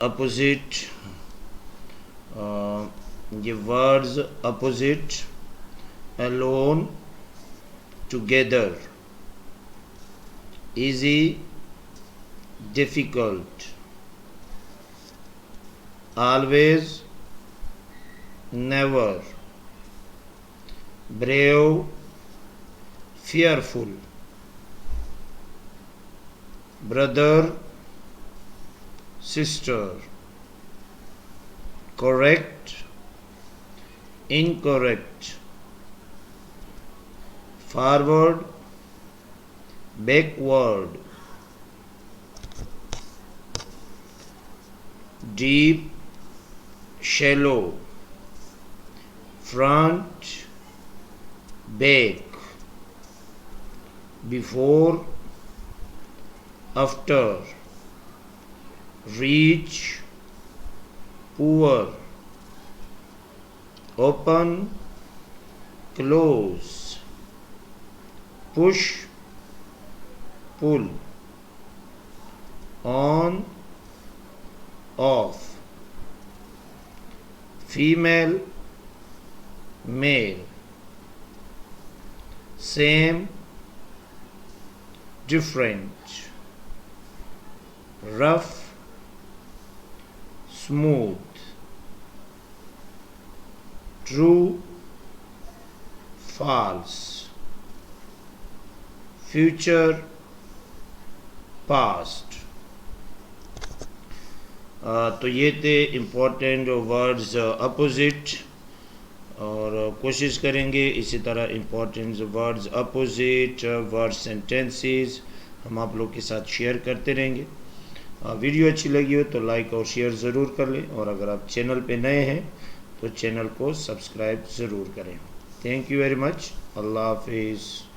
opposite, ये words opposite, alone, together, easy, difficult, always, never, brave, fearful, brother, sister, correct, incorrect, forward, backward, deep, shallow, front, back, before, after, rich, poor, open, close, push, pull, on, off, female, male, same, different, rough, smooth, true, false, future, past। तो ये थे important words opposite, और कोशिश करेंगे इसी तरह important words opposite, word sentences हम आप लोग के साथ शेयर करते रहेंगे। वीडियो अच्छी लगी हो तो लाइक और शेयर ज़रूर कर लें, और अगर आप चैनल पे नए हैं तो चैनल को सब्सक्राइब ज़रूर करें। Thank you very much. अल्लाह हाफिज़।